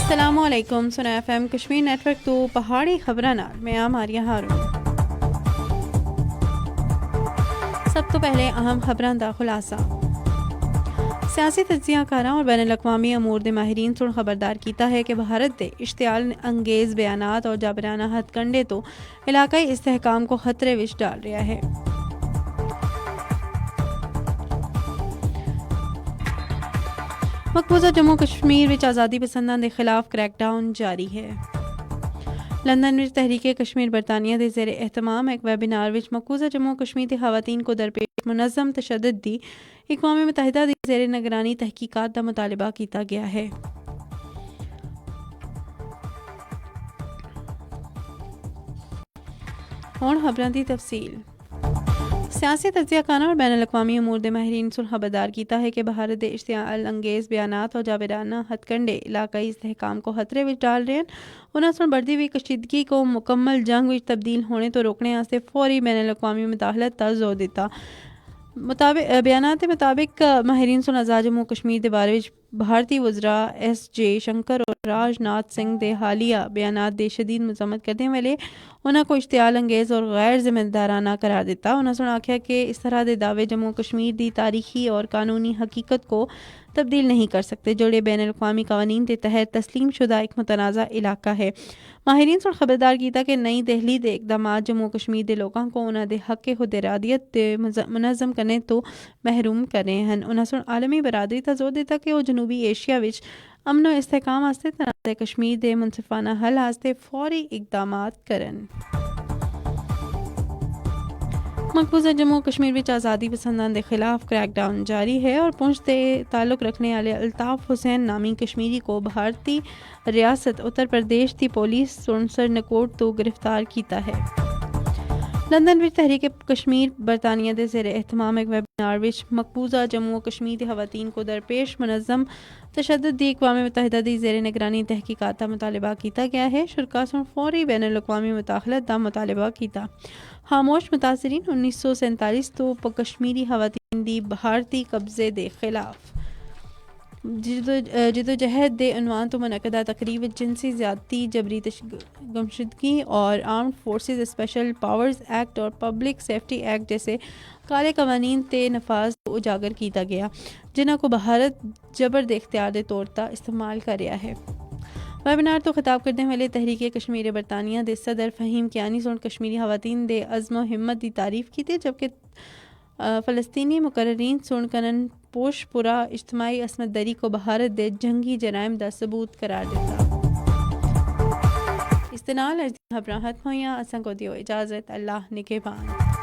السلام علیکم سنا F M Kashmir network تو پہاڑی خبراں نال میں ماریہ ہارون۔ سب تو پہلے اہم خبراں دا خلاصہ۔ سیاسی تجزیہ کاراں اور بین الاقوامی امور دے ماہرین سن خبردار کیتا ہے کہ بھارت دے اشتعال انگیز بیانات اور جابرانہ ہتھ کنڈے تو علاقائی استحکام کو خطرے وچ ڈال رہا ہے۔ مقبوضہ جموں کشمیر وچ آزادی پسنداں دے خلاف کریک ڈاؤن جاری ہے۔ لندن وچ تحریک کشمیر برطانیہ دے زیر اہتمام ایک ویبینار وچ مقبوضہ جموں کشمیر دی خواتین کو درپیش منظم تشدد دی اقوام متحدہ دی زیر نگرانی تحقیقات دا مطالبہ کیتا گیا ہے۔ ہن خبراں دی تفصیل۔ سیاسی تجزیہ کاراں اور بین الاقوامی امور دے ماہرین سن خبردار کیتا ہے کہ بھارت دے اشتعال انگیز بیانات اور جابرانہ ہتھ کنڈے علاقائی استحکام کو خطرے وچ ڈال رہے ہیں۔ انہاں سن بڑھتی ہوئی کشیدگی کو مکمل جنگ وچ تبدیل ہونے تو روکنے واسطے فوری بین الاقوامی مداخلت پر زور دیتا۔ بیانات کے مطابق ماہرین سن آزاد جموں کشمیر دے بارے وچ بھارتی وزراء ایس جے شنکر اور راج ناتھ سنگھ دے حالیہ بیانات دے شدید مذمت کرنے والے انہاں کو اشتعال انگیز اور غیر ذمہ دارانہ قرار دیتا۔ انہاں سن آکھیا کہ اس طرح دے دعوے جموں کشمیر دی تاریخی اور قانونی حقیقت کو تبدیل نہیں کر سکتے جوڑے بین الاقوامی قوانین کے تحت تسلیم شدہ ایک متنازع علاقہ ہے۔ ماہرین سن خبردار کیتا کہ نئی دہلی دے اقدامات جموں کشمیر دے لوگاں کو انہاں دے حق خود ارادیت منظم کرنے تو محروم کر رہے ہیں۔ انہاں سن عالمی برادری تا زور دیتا کہ وہ جنوبی ایشیا وچ امن و استحکام واسطے تنازع کشمیر دے منصفانہ حل واسطے فوری اقدامات کرن۔ مقبوضہ جموں کشمیر وچ آزادی پسنداں دے خلاف کریک ڈاؤن جاری ہے اور پونچھ دے تعلق رکھنے والے الطاف حسین نامی کشمیری کو بھارتی ریاست اتر پردیش دی پولیس سنسر نکوٹ تو گرفتار کیتا ہے۔ لندن وچ تحریک کشمیر برطانیہ دے زیر اہتمام ایک ویبینار وچ مقبوضہ جموں کشمیر دی خواتین کو درپیش منظم تشدد دی اقوام متحدہ دی زیر نگرانی تحقیقات کا مطالبہ کیتا گیا ہے۔ شرکاء سن فوری بین الاقوامی مداخلت دا مطالبہ کیتا۔ خاموش متاثرین 1947 تو کشمیری خواتین دی بھارتی قبضے دے خلاف جدوجہد دے عنوان تو منعقدہ تقریب جنسی زیادتی جبری گمشدگی اور armed forces special powers act اور پبلک سیفٹی ایکٹ جیسے کالے قوانین تے نفاذ کو اجاگر کیتا گیا جنہاں کو بھارت جبر دے اختیار دے طور تا استعمال کر رہا ہے۔ ویبینار تو خطاب کرنے والے تحریک کشمیر برطانیہ دے صدر فہیم کیانی سن کشمیری خواتین دے عزم و ہمت دی تعریف کی تھی جبکہ فلسطینی مقررین سن کنن پوش پورا اجتماعی عصمت دری کو بھارت دے جنگی جرائم دا ثبوت قرار دیتا۔ اس دے نال خبراں ختم ہوئیاں، اساں کو دیو اجازت، اللہ نگہبان۔